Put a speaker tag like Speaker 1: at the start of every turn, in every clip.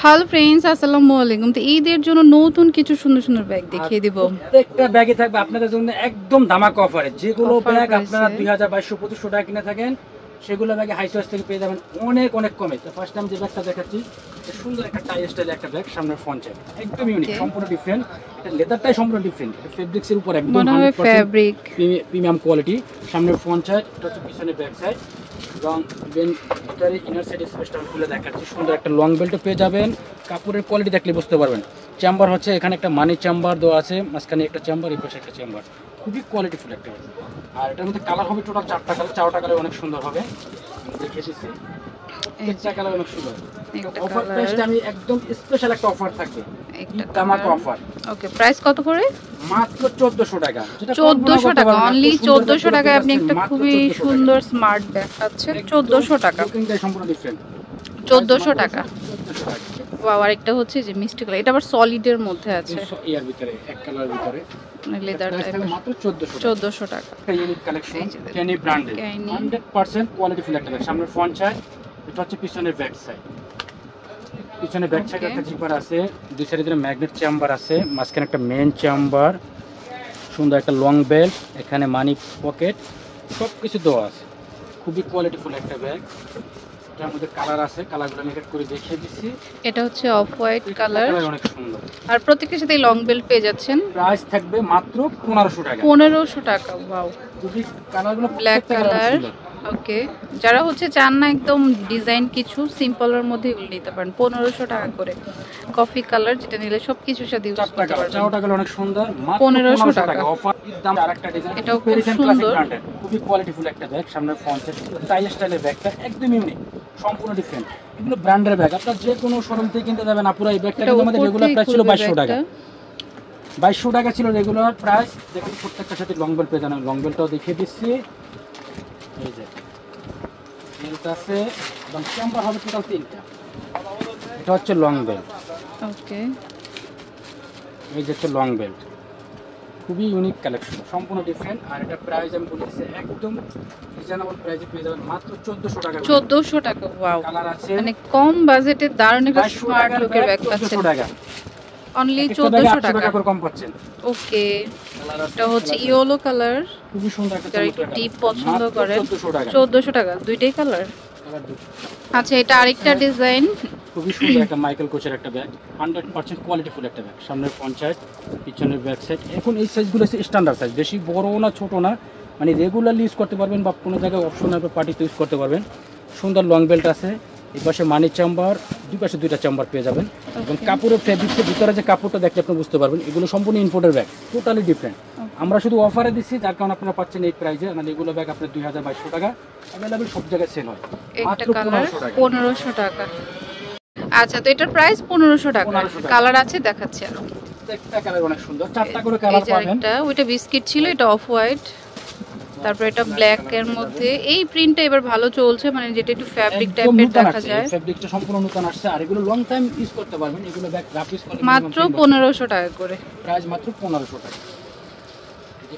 Speaker 1: Hello friends, আসসালামু আলাইকুম। তো ঈদের জন্য নতুন কিছু সুন্দর সুন্দর ব্যাগ দেখিয়ে দিব।
Speaker 2: প্রত্যেকটা ব্যাগে থাকবে আপনাদের জন্য একদম ধামাকা অফারে। যেগুলো ব্যাগ আপনারা 2200-2500 টাকা কিনে থাকেন সেগুলো ব্যাগে হাই চয়েস থেকে পেয়ে যাবেন অনেক অনেক কমে। তো ফার্স্ট টাইম যে ব্যাগটা দেখাচ্ছি সুন্দর একটা টাই স্টাইল একটা ব্যাগ, সামনের ফ্রন্ট সাইড একদম ইউনিক, সম্পূর্ণ ডিফারেন্ট। এটা লেদারটাই সম্পূর্ণ ডিফারেন্ট, এটা ফেব্রিক্স এর উপর একদম 100% প্রিমিয়াম কোয়ালিটি। সামনের ফ্রন্ট সাইড, এটা হচ্ছে পিছনে ব্যাক সাইড এবং ইভেন এটার ইনার সাইড স্পেসটা খুলে দেখাচ্ছি। সুন্দর একটা লং বেল্টও পেয়ে যাবেন। কাপড়ের কোয়ালিটি দেখলে বুঝতে পারবেন। চেম্বার হচ্ছে এখানে একটা মানি চেম্বার দেওয়া আছে, মাঝখানে একটা চেম্বার, এই পাশে একটা চেম্বার, খুবই কোয়ালিটিফুল একটা। আর এটার মধ্যে কালার হবে টোটাল 4টা কালার। 4টা কালার অনেক সুন্দর হবে, দেখে এসেছি। প্রত্যেকটা কালার অনেক সুন্দর। অফার প্রাইসটা আমি একদম স্পেশাল একটা অফার থাকবে, ধামাকা অফার।
Speaker 1: ওকে, প্রাইস কত করে?
Speaker 2: মাত্র 1400 টাকা।
Speaker 1: 1400 টাকা, অনলি 1400 টাকায় আপনি একটা খুবই সুন্দর স্মার্ট ব্যাগ পাচ্ছেন 1400 টাকা।
Speaker 2: বুকিংটাই সম্পূর্ণ ডিফারেন্ট।
Speaker 1: 1400 টাকা। ওয়াও, আরেকটা হচ্ছে যে মিষ্টি কালার, এটা আবার সলিডের মধ্যে আছে,
Speaker 2: এর ভিতরে এক কালার ভিতরে
Speaker 1: লেদার টাইপের।
Speaker 2: মাত্র 1400
Speaker 1: টাকা।
Speaker 2: একটা ইউনিক কালেকশন, কেনি ব্র্যান্ডের 100% কোয়ালিটিফুল একটা ব্যাগ। সামনের ফ্রন্ট সাইড, এটা হচ্ছে পিছনের ব্যাক সাইড। পিছনে ব্যাক সাইডে একটা জিপার আছে, দুই সাইডে ম্যাগনেট চেম্বার আছে, মাঝখানে একটা মেইন চেম্বার, সুন্দর একটা লং বেল্ট, এখানে মানি পকেট, সব কিছু দেওয়া আছে। খুবই কোয়ালিটিফুল একটা ব্যাগ। এটার মধ্যে কালার আছে, কালারগুলো আমি এক করে দেখিয়ে দিচ্ছি।
Speaker 1: এটা হচ্ছে অফ হোয়াইট কালার,
Speaker 2: অনেক সুন্দর।
Speaker 1: আর প্রত্যেকটার সাথে লং বেল্ট পেয়ে যাচ্ছেন।
Speaker 2: প্রাইস থাকবে মাত্র 1500 টাকা।
Speaker 1: 1500 টাকা। ওয়াও,
Speaker 2: খুবই কালারগুলো
Speaker 1: ব্ল্যাক কালার। ওকে, যারা হচ্ছে চান না একদম ডিজাইন কিছু সিম্পলের মধ্যে এগুলো নিতে পারেন 1500 টাকা করে। কফি কালার যেটা নিলে সবকিছুর সাথে ইউজ করতে পারবেন।
Speaker 2: 4টা কালার অনেক সুন্দর, মাত্র
Speaker 1: 1500 টাকা
Speaker 2: অফার। দাম আরেকটা ডিজাইন,
Speaker 1: এটাও খুব সুন্দর,
Speaker 2: খুবই কোয়ালিটিফুল একটা ব্যাগ। সামনের ফ্রন্ট সাইড স্টাইল স্টাইলের ব্যাগটা একদম ইউনিক, সম্পূর্ণ ডিফারেন্ট। এগুলো ব্র্যান্ডের ব্যাগ, আপনারা যে কোনো শোরুম থেকে কিনতে যাবেন। আপুরা এই ব্যাগটা কিন্তু আমাদের রেগুলার প্রাইস ছিল 2200 টাকা। 2200 টাকা ছিল রেগুলার প্রাইস। দেখুন প্রত্যেকটার সাথে লং বেল্ট পেয়ে যাবেন। লং বেল্টটাও দেখিয়ে দিচ্ছি, এই যে বেল্ট আছে এবং চেম্বার হবে টোটাল 3টা। এটা হচ্ছে লং বেল্ট।
Speaker 1: ওকে,
Speaker 2: এই যে হচ্ছে লং বেল্ট, খুবই ইউনিক কালেকশন, সম্পূর্ণ ডিফারেন্ট। আর এটা প্রাইস আমি বলেছি একদম রিজনেবল প্রাইসে পেয়ে যাবেন মাত্র 1400 টাকা।
Speaker 1: 1400 টাকা। ওয়াও,
Speaker 2: কালার আছে,
Speaker 1: মানে কম বাজেটে দারুণ একটা স্মার্ট লুকের ব্যাগ পাচ্ছেন অনলি 1400 টাকা
Speaker 2: করে কম পাচ্ছেন।
Speaker 1: ওকে, এটা হচ্ছে ইয়েলো কালার,
Speaker 2: খুবই সুন্দর একটা,
Speaker 1: যারা একটু ডিপ পছন্দ করেন
Speaker 2: 1400
Speaker 1: টাকা। দুইটাই কালার। আচ্ছা, এটা আরেকটা ডিজাইন,
Speaker 2: খুবই সুন্দর একটা মাইকেল কোচের একটা ব্যাগ, 100% কোয়ালিটিফুল একটা ব্যাগ। সামনের ফ্রন্ট সাইড, পিছনের ব্যাক সাইড। এখন এই সাইজগুলো স্ট্যান্ডার্ড সাইজ, বেশি বড় না ছোট না, মানে রেগুলারলি ইউজ করতে পারবেন বা কোনো জায়গায় অপশনাল পার্টিতে ইউজ করতে পারবেন। সুন্দর লং বেল্ট আছে, এই পাশে মানি চেম্বার, দুই পাশে 2টা চেম্বার পেয়ে যাবেন। এবং কাপড়ের ফেব্রিক্সের ভিতরে যে কাপড়টা দেখলে আপনি বুঝতে পারবেন এগুলো সম্পূর্ণ ইম্পোর্টের ব্যাগ, টোটালি ডিফারেন্ট। আমরা শুধু অফারে দিচ্ছি, যার কারণে আপনারা পাচ্ছেন এই প্রাইসে। মানে এগুলো ব্যাগ আপনার 2200 টাকা, অ্যাভেলেবেল সব জায়গায় সেল হয় মাত্র
Speaker 1: 1500 টাকা। আচ্ছা, তো এটার প্রাইস 1500 টাকা। কালার আছে, দেখাচ্ছি আরো।
Speaker 2: প্রত্যেকটা কালার অনেক সুন্দর, 4টা করে কালার পাবেন।
Speaker 1: এটা ওইটা বিস্কিট ছিল, এটা অফ হোয়াইট, তারপর এটা ব্ল্যাক এর মধ্যে। এই প্রিন্টটা এবার ভালো চলছে, মানে যেটা একটু ফ্যাব্রিক টাইপের দেখা যায়।
Speaker 2: ফ্যাব্রিকটা সম্পূর্ণ নতুন আসছে, আর এগুলো লং টাইম ইউজ করতে পারবেন। এগুলো ব্যাগ রাফ ইউজ করলে
Speaker 1: মাত্র 1500 টাকা করে।
Speaker 2: প্রাইস মাত্র 1500 টাকা।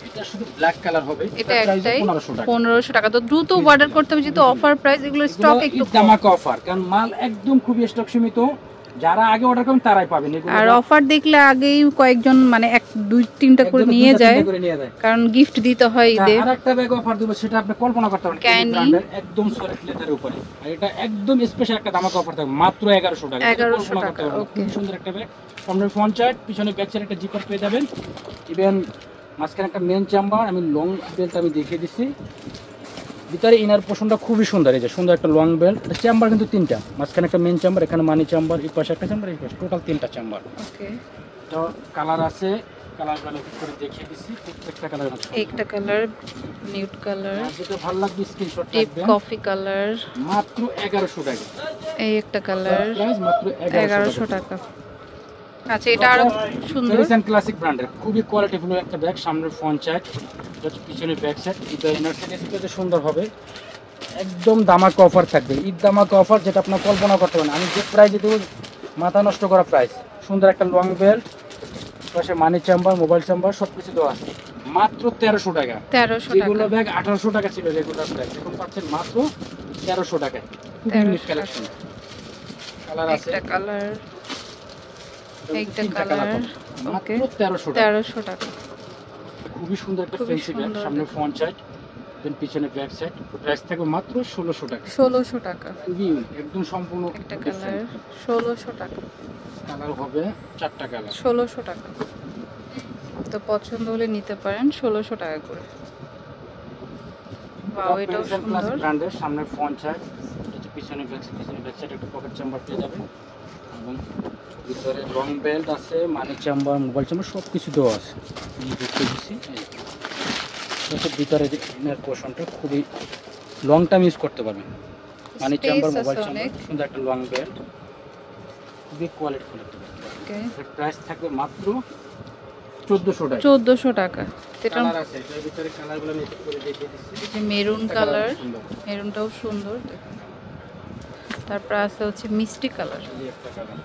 Speaker 2: এটা শুধু ব্ল্যাক কালার হবে,
Speaker 1: এটা একটাই 1500 টাকা। তো দ্রুত অর্ডার করতে হবে, যেহেতু অফার প্রাইস, এগুলো স্টক একটু
Speaker 2: ধামাকা অফার, কারণ মাল একদম খুবই স্টক সীমিত। যারা আগে অর্ডার করবেন তারাই পাবেন এগুলো।
Speaker 1: আর অফার দেখলে আগেই কয়েকজন মানে 1-2-3টা করে নিয়ে যায়, কারণ গিফট দিতে হয় ঈদে।
Speaker 2: আর একটা ব্যাগ অফার দেব, সেটা আপনি কল্পনা করতে পারেন, ব্র্যান্ডের একদম সলিড লেদারের উপরে। আর এটা একদম স্পেশাল একটা ধামাকা অফার থাকবে মাত্র 1100 টাকা।
Speaker 1: 1100 টাকা। ওকে,
Speaker 2: সুন্দর একটা ব্যাগ, সামনের ফ্রন্ট সাইড, পিছনে ব্যাক সাইড একটা জিপার পেয়ে যাবেন। ইভেন মাঝখানে একটা মেন চেম্বার, আমি লং বেল্ট আমি দেখিয়ে দিচ্ছি। ভিতরে ইনার পোর্শনটা খুবই সুন্দর, এই যে সুন্দর একটা লং বেল্ট। চেম্বার কিন্তু 3টা, মাঝখানে একটা মেন চেম্বার, এখানে মানি চেম্বার, এই পাশে একটা চেম্বার, এই পাশে টোটাল 3টা চেম্বার।
Speaker 1: ওকে,
Speaker 2: তো কালার আছে, কালারগুলো করে দেখিয়ে দিচ্ছি। প্রত্যেকটা কালার আছে,
Speaker 1: একটা কালার নিউড কালার,
Speaker 2: যেটা ভালো লাগবে স্ক্রিনশট
Speaker 1: ডিপ
Speaker 2: রাখবেন।
Speaker 1: কফি কালার
Speaker 2: মাত্র 1100 টাকা।
Speaker 1: এই একটা কালার,
Speaker 2: প্রাইস মাত্র
Speaker 1: 1100 টাকা। আচ্ছা, এটা আরো সুন্দর,
Speaker 2: রিসেন্ট ক্লাসিক ব্র্যান্ডের, খুবই কোয়ালিটিফুল একটা ব্যাগ। সামনের ফ্রন্ট সাইড, পিছনে ব্যাক সাইড, এটা ইনার সাইড স্পেসে সুন্দর হবে। একদম ধামাকা অফার থাকবে, ঈদ ধামাকা অফার, যেটা আপনার কল্পনা করতে পারেন। আমি যে প্রাইসে দেবো মাথা নষ্ট করা প্রাইস। সুন্দর একটা লং বেল্ট, পাশে মানি চেম্বার, মোবাইল চেম্বার, সব কিছু দেওয়া আছে মাত্র 1300 টাকা।
Speaker 1: 1300 টাকা।
Speaker 2: যেগুলো ব্যাগ 1800 টাকা ছিল রেগুলার প্রাইস, এখন পাচ্ছেন মাত্র 1300 টাকায়। খুবই ইউনিক কালেকশন। কালার আছে,
Speaker 1: একটা কালার, একটা
Speaker 2: তিনটা
Speaker 1: কালার।
Speaker 2: পাবেন।
Speaker 1: ওকে,
Speaker 2: মাত্র 1300 টাকা।
Speaker 1: 1300 টাকা।
Speaker 2: খুবই সুন্দর একটা
Speaker 1: খুবই
Speaker 2: ফ্যান্সি ব্যাগ,
Speaker 1: সুন্দর
Speaker 2: সামনে
Speaker 1: দেখতে।
Speaker 2: ফ্রন্ট সাইড দেন পিছনে ব্যাক সাইড। প্রাইস থাকবে মাত্র 1600 টাকা।
Speaker 1: 1600 টাকা।
Speaker 2: খুবই ইউনিক, একদম সম্পূর্ণ
Speaker 1: একটা কালার 1600 টাকা।
Speaker 2: কালার হবে 4টা কালার।
Speaker 1: 1600 টাকা। তো পছন্দ হলে নিতে পারেন 1600 টাকা করে। ওয়াও, এটাও সুন্দর।
Speaker 2: ব্র্যান্ডের সামনে ফ্রন্ট সাইড, পিছনে ব্যাক সাইড একটা পকেট চেম্বার পেয়ে যাবেন এবং ভিতরে লং বেল্ট আছে, মানি চেম্বার, মোবাইল চেম্বার সব কিছু দেওয়া আছে। আমি দেখতে দিচ্ছি ভিতরে যে ইনার পোর্শনটা খুবই লং টাইম ইউজ করতে পারবেন। মানি চেম্বার, মোবাইল চেম্বার, সুন্দর একটা লং বেল্ট, খুবই কোয়ালিটিফুল একটা ব্যাগ।
Speaker 1: ওকে,
Speaker 2: প্রাইস থাকবে মাত্র 1400 টাকা।
Speaker 1: 1400 টাকা। এটা
Speaker 2: কালার আছে, এটার ভিতরে কালারগুলো আমি একটু করে দেখিয়ে দিচ্ছি।
Speaker 1: এই যে মেরুন কালার,
Speaker 2: সুন্দর,
Speaker 1: মেরুনটাও সুন্দর দেখুন। তারপর আছে হচ্ছে মিষ্টি কালার।
Speaker 2: এই একটা কালার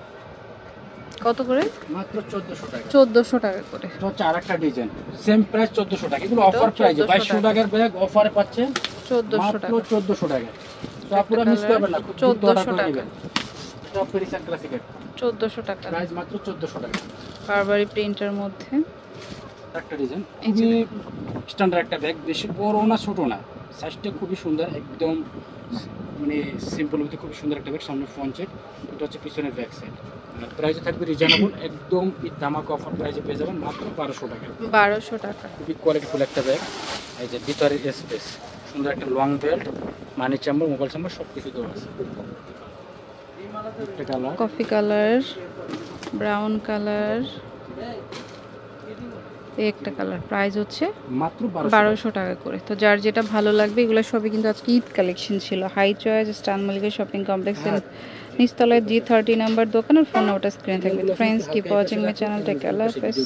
Speaker 1: কত করে?
Speaker 2: মাত্র 1400 টাকা।
Speaker 1: 1400 টাকা করে।
Speaker 2: এটা হচ্ছে আরেকটা ডিজাইন, সেম প্রাইস 1400 টাকা। এগুলো
Speaker 1: এটাও
Speaker 2: অফার প্রাইসে
Speaker 1: 1400
Speaker 2: 2200 টাকার ব্যাগ অফারে পাচ্ছেন
Speaker 1: 1400
Speaker 2: মাত্র
Speaker 1: টাকা।
Speaker 2: 1400 টাকা। তো
Speaker 1: একটা
Speaker 2: আপনারা মিস
Speaker 1: কালার,
Speaker 2: করবেন না, খুব দ্রুত অর্ডার
Speaker 1: 1400
Speaker 2: করে
Speaker 1: টাকা।
Speaker 2: নেবেন। এটা পেরিসান ক্লাসিকের
Speaker 1: 1400 টাকা।
Speaker 2: প্রাইস মাত্র 1400 টাকা।
Speaker 1: বারবারি প্রিন্টের মধ্যে
Speaker 2: একটা ডিজাইন,
Speaker 1: এই যে
Speaker 2: খুবই স্ট্যান্ডার্ড একটা ব্যাগ, বেশি বড় না ছোট না, সাইজটা খুবই সুন্দর, একদম মানে সিম্পল মধ্যে খুবই সুন্দর একটা ব্যাগ। সামনে ফ্রন্ট সাইড, এটা হচ্ছে পিছনে ব্যাক সাইড। প্রাইসে থাকবে রিজনেবল, একদম ধামাকা অফার প্রাইসে পেয়ে যাবেন মাত্র 1200 টাকা।
Speaker 1: 1200 টাকা।
Speaker 2: খুবই কোয়ালিটিফুল একটা ব্যাগ। এই যে ভিতরে স্পেস, সুন্দর একটা লং বেল্ট, মানি চেম্বার, মোবাইল চেম্বার সব কিছু দেওয়া আছে। একটা colour,
Speaker 1: coffee colour, brown colour, এই একটা কালার। প্রাইস হচ্ছে
Speaker 2: মাত্র 1200
Speaker 1: 1200 টাকা করে। তো যার যেটা ভালো লাগবে, এগুলো সবই কিন্তু আজকে ঈদ কালেকশন ছিল। হাই চয়েস স্টান মল্লিকা শপিং কমপ্লেক্সের নিচতলায় G30 নাম্বার দোকানের ফোন নাম্বারটা স্ক্রিনে থাকবে। Friends, keep watching my channel, take care, আল্লাহ হাফেজ।